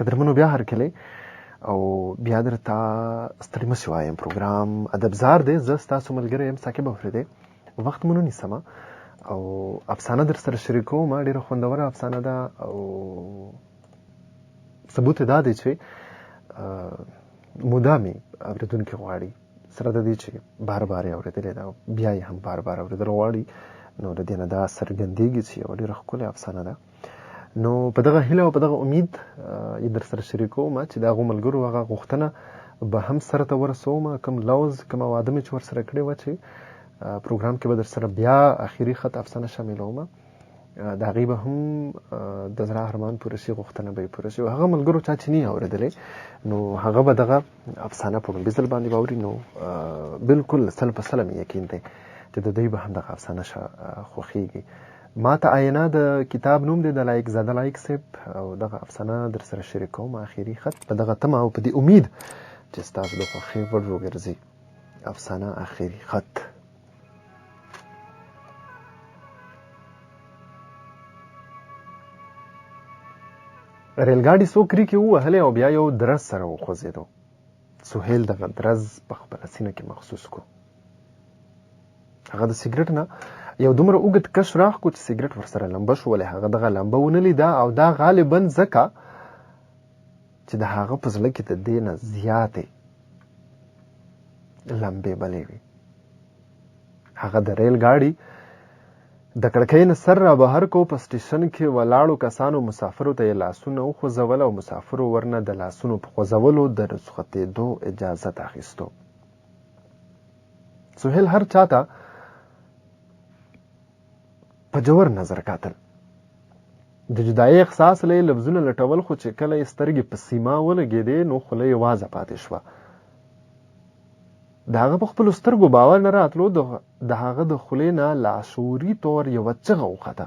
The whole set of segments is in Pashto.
قدرمنو بیا هرکلی او بیا درته ستړي مه شي وایم. پروګرام ادبزار دی، زه ستاسو ملګری یم ثاقب افریدی. وخت مو نه نیسمه او افسانه در سره شریکوم. ډېره خوندوره افسانه ده او ثبوت دا دی چې موده مې اورېدونکي غواړي، سره د دې چې بار بار یې اورېدلې ده او بیا یې هم بار بار اورېدل غواړي، نو د دې نه دا څرګندېږي چې یوه ډېره ښکلې افسانه ده. نو په دغه هیله او په دغه امید یې در سره شریکوم چې د هغو ملګرو هغه غوښتنه به هم سره ته ورسوم، کوم لوز کومه واده مې چې ورسره کړې وه چې پروګرام کې به در سره بیا اخري خط افسانه شاملوم. د هغې به هم د زړه ارمان پوره شي، غوښتنه به یې پوره شي. هغه ملګرو چا چې نه یې اورېدلې نو هغه به دغه افسانه په لومړي ځل باندې واوري. نو بلکل 100% مې یقین دی چې د دوی به هم دغه افسانه خوښیږي. ما ته آینه د کتاب نوم دی، د لایق زاده لایق صاحب، او دغه افسانه در سره شریکوم اخري خط په دغه تمه او په دې امید چې ستاسو د خوښۍ وړ وګرځي. افسانه اخري خط. ریلګاډي څو کریکې ووهلې او بیا یو درز سره وخوځېدو. سهیل دغه درز په خپله سینه کې محسوس کو. هغه د سګرټ نه یو دومره اوږد کش راښکو چې سګرټ ورسره لمبه شو، ولې هغه دغه لمبه ونه لیده او دا غالبا ځکه چې د هغه په زړه کې د دې نه زیاتې لمبې بلې وي. هغه د ریل ګاډي د کړکۍ نه سر را بهر کو. په سټیشن کې ولاړو کسانو مسافرو ته یې لاسونه وخوځول او مسافرو ورنه د لاسونو په خوځولو د رخصتېدو اجازت اخیستو. سهیل هر چاته په جوور نظر کاتل. د جدایي احساس له لفظونه لټول، خو چې کله یې سترګې په سیما ولګېدې نو خوله یې وازه پاتې شوه. د هغه په خپلو سترګو باور نه راتلو. د هغه د خولې نه لاشعوري طور یوه چغه وخته.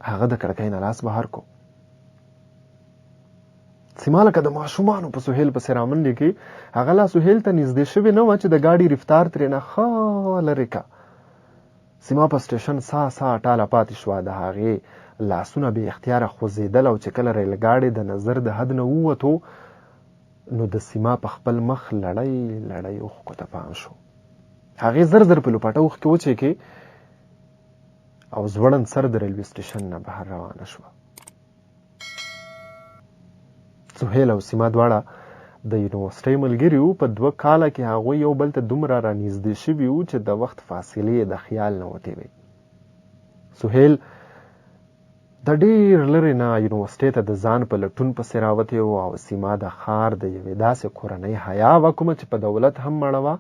هغه د کړکۍ نه لاس بهر کو. سیما لکه د ماشومانو په سهیل پسې رامنډې کې. هغه لا سهیل ته نږدې شوې نه وه چې د ګاډي رفتار ترېنه ښه لرې که. سیما په سټیشن سا ټاله پاتې شوه. د هغې لاسونه بې اختیاره خوځېدل او چې کله ریلګاډي د نظر د حد نه ووتو نو د سیما په خپل مخ لړۍ اوښکو ته پام شو. هغې زر په لوپټه اوښکې وچېکې او ځوړند سر د ریلوې سټیشن نه بهر روانه شوه. سهیل او سیما دواړه د یونیورسټۍ ملګري وو. په 2 کاله کې هغوی یو بل ته دومره رانږدې شوي وو چې د وخت فاصلې د خیال نه وتې وې. سهیل د ډېر لرې نه یونیورسټۍ ته د ځان په لټون پسې راوتی و او سیما د ښار د یوې داسې کورنۍ حیا وه کومه چې په دولت هم مړه وه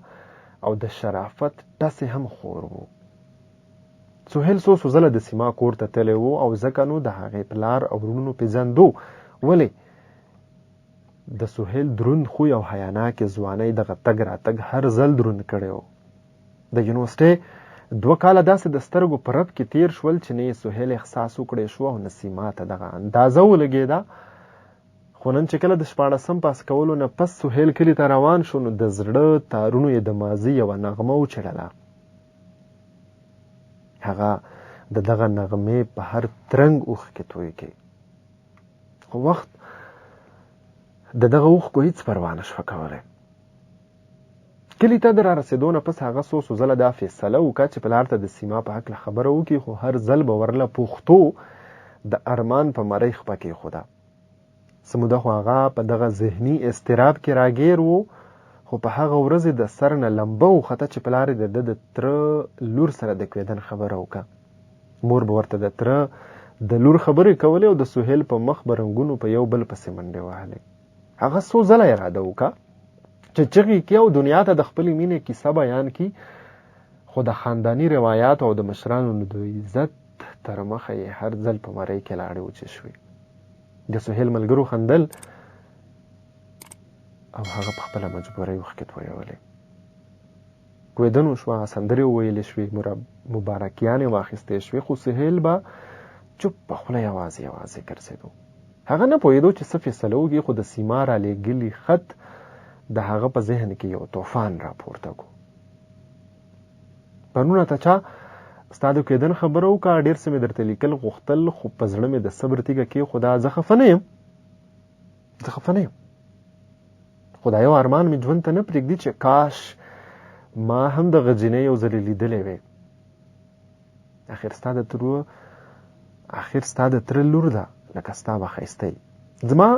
او د شرافت ټسې هم خور وو. سهیل څو ځله د سیما کور ته تللی و او ځکه نو د هغې پلار او وروڼو پېژندو، ولې د سهیل دروند خوی او حیاناکې ځوانۍ دغه تګ راتګ هر ځل دروند کړی و. د یونیورسټۍ 2 کاله داسې د سترګو په رپ کې تیر شول چې نه یې سهیل احساس وکړی شو او نه سیما ته دغه اندازه ولګېده. خو نن چې کله د 14 پاس کولو نه پس سهیل کلي ته روان شو نو د زړه تارونو یې د ماضي یوه نغمه وچړله. هغه د دغه نغمې په هر ترنګ اوښکې توی کړي. خو وخت د دغه اوښکو هیڅ پروا نه شوه کولی. کلي ته د رارسېدو نه پس هغه څو ځله دا فیصله وکړه چې پلار ته د سیما په هکله خبره وکړي، خو هر ځل به ورله پوښتو د ارمان په مرۍ خپه کېښوده. څه موده خو هغه په دغه ذهني اضطراب کې راګیر و، خو په هغه ورځ د سر نه لمبه وخته چې پلار یې د تره لور سره د کوېدن خبره وکړه. مور به ورته د تره د لور خبرې کولې او د سهیل په مخ به رنګونو په یو بل پسې منډې وهلې. هغه څو ځله اراده وکړه چې چغې کړي او دنیا ته د خپلې مینې کیسه بیان کړي، خو د خانداني روایاتو او د مشرانو د عزت تر مخه یې هر ځل په مرۍ کې لاړې وچې شوې. د سهیل ملګرو خندل او هغه په خپله مجبورۍ اوښکې تویولې. کوېدن وشوه، سندرې وویلې شوې، مبارکیانې واخیستې شوې، خو سهیل به چوپ په خوله یوازې ګرځېدو. هغه نه پوهېدو چې څه فیصله وکړي، خو د سیما رالیږلي خط د هغه په ذهن کې یو طوفان راپورته کو. پرونه ته چا ستا د کېدن خبره وکړه، ډېر څه مې درته لیکل غوښتل، خو په زړه مې د صبر تیږه کې خو دا زه خفه نه یم، خو دا یو ارمان مې ژوند ته نه پرېږدي چې کاش ما هم دغه جینۍ یو ځلې لیدلی وې. اخر ستا د تره لور ده، لکه ستا به ښایسته یي. زما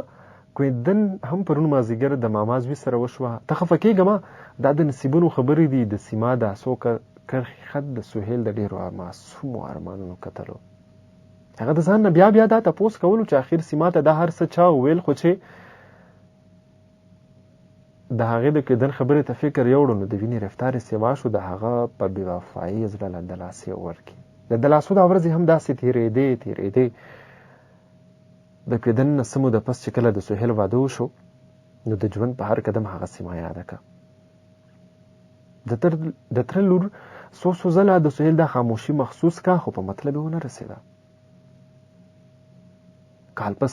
کویدن هم پرون مازدیګر د ماما زوی سره وشوه. ته خفه کېږه ما، دا د نصیبونو خبرې دي. د سیما د اسو کرښې خط د سهیل د ډېرو معصومو ارمانونو کتلو. هغه د ځان نه بیا دا تپوس کولو چې اخر سیما ته دا هر څه چا وویل، خو چې د هغې د کېدن خبرې ته فکر یوړو نو د وینې رفتار یې سیوا شو. د هغه په بېوفایي یې زړه له دلاسې ورکړي. د دلاسو دا ورځې هم داسې تېرېدې. د کېدن نه څه موده پس چې کله د سهیل واده وشو نو د ژوند په هر قدم هغه سیما یاده کړه. د تره لور څو ځله د سهیل دا خاموشي محسوس کا، خو په مطلب یې ونه رسېده. کال پس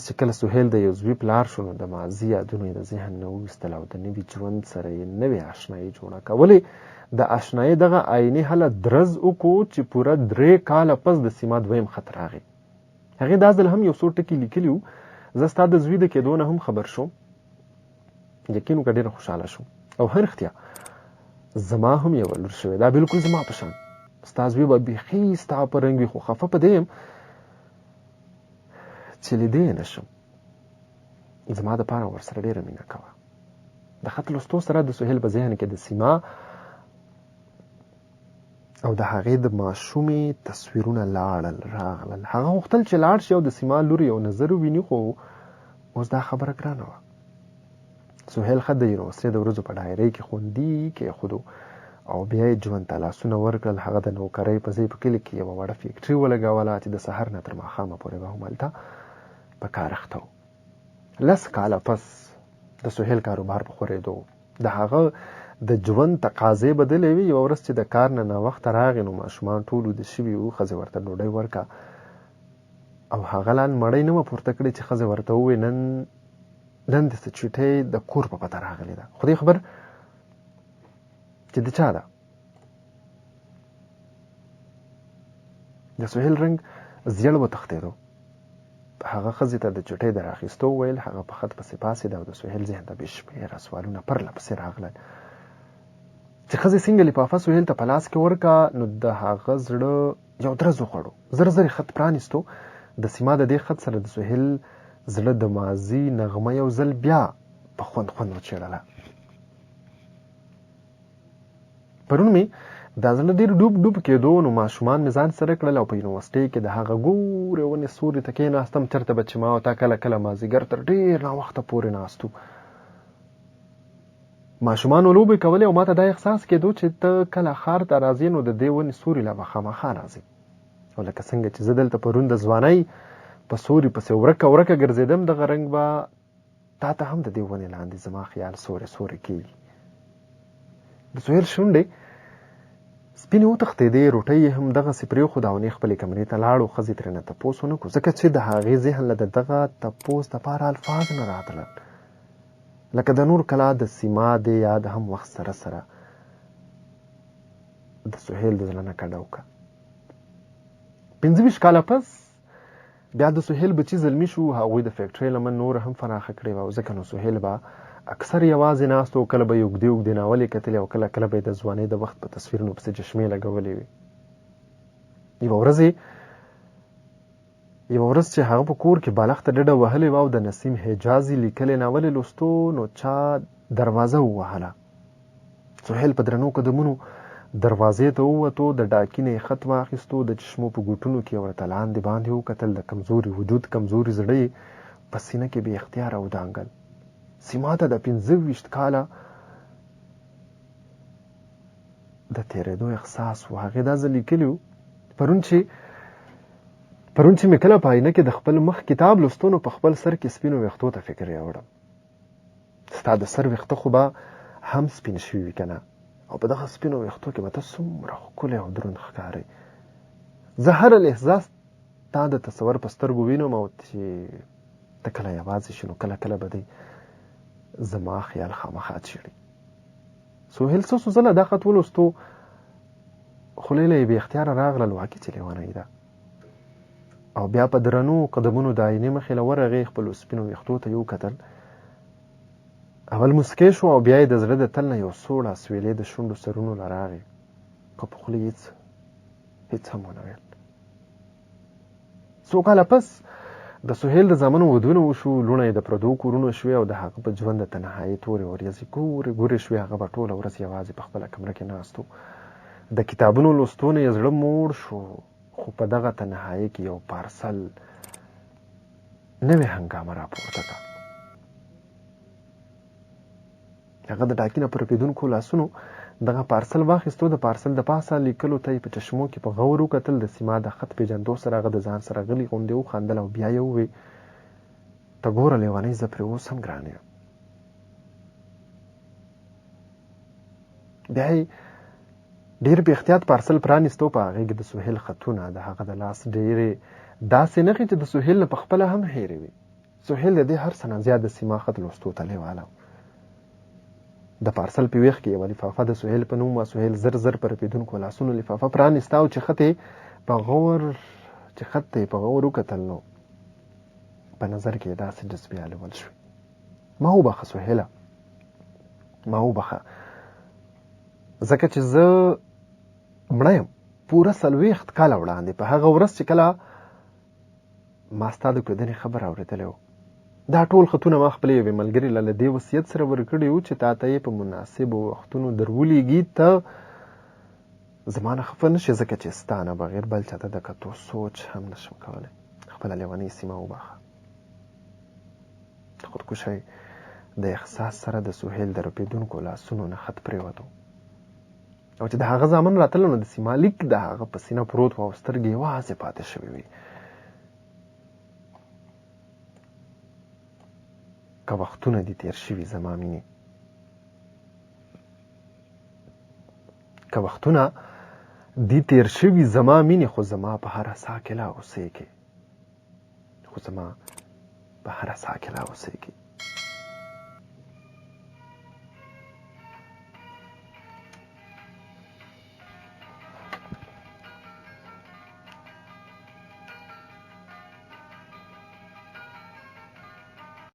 چې کله سهیل د یو زوی پلار شو نو د ماضي یادونو یې د ذهن نه وویستل او د نوي ژوند سره یې نوې اشنایي جوړه کړه. ولې د اشنایي دغه عیني حاله درز وکړو چې پوره 3 کاله پس د سیما دویم خط راغی. هغې دا ځل هم یو څو ټکي لیکلي وو. زه ستا د زوی د کېدو نه هم خبر شوم، یقین وکړه ډېره خوشحاله شوم. او ښه رښتیا زما هم یوه لور شوې، دا بلکل زما په شان. ستا زوی به بیخي ستا په رنګ وي، خو خفه په دې یم چې لیدې یې نه شم. زما دپاره ورسره ډېره مینه کوه. د خط لوستو سره د سهیل په ذهن کې د سیما او د هغې د ماشومې تصویرونه راغلل. هغه غوښتل چې لاړ شي او د سیما لور یو نظر وویني، خو اوس دا خبره ګرانه وه. سهیل خط د یونیورسټۍ د ورځو په ډایرۍ کې خوندي کېښودو او بیا یې ژوند ته لاسونه ورکړل. هغه د نوکرۍ په ځای په کلي کې یوه وړه فیکټري ولګوله چې د سهار نه تر ماښامه پورې به همالته په کار اخته و. 10 کاله پس د سهیل کاروبار په خورېدو. د هغه د ژوند تقاضې بدلې وې. یوه ورځ چې د کار نه ناوخته راغی نو ماشومان ټول ویده شوي وو. ښځې ورته ډوډۍ ورکړه او هغه لا مړۍ نه وه پورته کړې چې ښځې ورته ووې نن د څه چوټۍ د کور په پته راغلې ده. خو دې خبر چې د چا ده. د سهیل رنګ زیړ وتښتېدو. هغه ښځې ته د چوټۍ د راخیستو ویل. هغه په خط پسې پاڅېده او د سهیل ذهن ته بې شمېره سوالونه پرله پسې راغلل چې ښځې څنګه لفافه سهیل ته په لاس کې ورکړه نو د هغه زړه یو درز وخوړو. زر خط پرانیستو. د سیما د دې خط سره د سهیل زړه د ماضي نغمه یو ځل بیا په خوند وچېړله. پرون مې دا زړه ډېر ډوب کېدو نو ماشومان مې ځان سره کړل او په یونیورسټۍ کې د هغه ګورې ونې سوري ته کېناستم. چېرته به چې ما او تا کله مازدیګر تر ډېر ناوخته پورې ناستو. ماشومانو لوبې کولې او ما ته دا احساس کېدو چې ته کله ښار ته راځې نو د دې ونې سوري لا به خامخا راځې. او لکه څنګه چې زه دلته پرون د ځوانۍ په سوري پسې ورکه ګرځېدم، دغه رنګ به تا ته هم د دې ونې لاندې زما خیال سوري کېږي. د سهیل شونډې سپینې وتښتېدې. روټۍ یې هم دغسې پرېښوده او نه خپلې کمرې ته لاړو. ښځې ترېنه تپوس ونه کړو ځکه چې د هغې ذهن له دغه تپوس دپاره الفاظ نه راتلل. لکه د نور کلا د سیما د یاد هم وخت سره د سهیل د زړه نه کډه وکړه. 25 کاله پس بیا د سهیل بچي زلمي شو. هغوی د فیکټرۍ لمن نور هم فراخه کړې وه او ځکه نو سهیل به اکثر یوازې ناست و. کله به یې اوږدې ناولې کتلې او کله به یې د ځوانۍ د وخت په تصویرونو پسې چشمې لګولې وې. یوه ورځ چې هغه په کور کې بالښته ډډه وهلې وه او د نسیم حجازي لیکلې ناولې لوستو نو چا دروازه ووهله. سهیل په درنو قدمونو دروازې ته ووتو. د ډاکي نه یې خط واخیستو. د چشمو په ګوټونو کې ورته لاندې باندې وکتل. د کمزوري وجود کمزوري زړه یې په سینه کې بې اختیاره ودانګل. سیما ته د 25 کاله د تېرېدو احساس و. هغې دا ځل لیکلي وو پرون چې مې کله په آینه کې د خپل مخ کتاب لوستو نو په خپل سر کې سپینو ویښتو ته فکر یوړم. ستا د سر ویښته خو به هم سپین شوي وي که نه؟ او په دغه سپینو ویښتو کې به ته څومره ښکلی او دروند ښکارئ. زه هره لحظه تا د تصور په سترګو وینم او چې ته کله یوازې شي نو کله به دی زما خیال خامخا چیړي. سهیل څه زله دا خط ولوستو خو لیله یې بې اختیاره راغلل واقع چې لیونۍ ده او بیا په درنو قدمونو د آینې مخې له ورغې خپلو سپینو ویښتو ته یې وکتل. اول موسکی شو او بیا یې د زړه د تل نه یو سوړ اسویلی د شونډو سرونو له راغې خو په خوله هېڅ هم ونه ویل. څو کاله پس د سهیل د زامنو ودونه وشو، لوڼه یې د پردو کورونو شوې او د هغه په ژوند د تنهایۍ تورې ورېځې ګورې شوې. هغه به ټوله ورځ یوازې په خپله کمره کې ناست و. د کتابونو لوستو نه یې زړه موړ شو، خو په دغه تنهایۍ کې یو پارسل نوې هنګامه راپورته کړه. هغه د ډاکي نه په رپېدونکو لاسونو دغه پارسل واخیستو. د پارسل د پاسه لیکلو ته یې په چشمو کې په غور وکتل. د سیما د خط پېژندو سره هغه د ځان سره غلي غوندې وخندل او بیا یې وویل ته ګوره لیونۍ، زه پرې اوس هم ګران یم. بیا یې ډېر بې احتیاط پارسل پرانیستو. په هغې کې د سهیل خطونه، د هغه د لاس ډېرې داسې نښې چې د سهیل نه پخپله هم هېرې وي. سهیل د دې هر څه نه زیات د سیما خط لوستو ته لیواله و. د پارسل په ویښ کې یوه لفافه د سهیل په نوم وه. سهیل زر په رپېدونکو لاسونو لفافه پرانیسته او چې خط ته یې په غور وکتل نو په نظر کې یې داسې جذبې الول شوې. ما وبخه سهیله، ما وبخه، ځکه چې زه مړه یم. پوره 40 کاله وړاندې په هغه ورځ چې کله ما ستا د کودنې خبر اورېدلی و، دا ټول خطونه ما خپل یوې ملګري له دې وصیت سره ورکړي وو چې تا ته یې په مناسبو وختونو درولېږي. ته زما نه خفه نشې ځکه چې ستا نه بغیر بل چاته د کتو سوچ هم نشم کولی. خپله لیونۍ سیمه وبخه. د خودکشۍ د احساس سره د سهیل د رپېدونکو لاسونو نه خط پرېوتو او چې د هغه زامن راتلل نو د سیما لیک د هغه په سینه پروت و او سترګې یوازې پاتې شوې وې. که وختونه دي تیر شوي زما مینې، که وختونه دي تیر شوي زما مینې، خو زما په هره ساه کې لا اوسېږي، خو زما په هره ساه کې لا اوسېږي.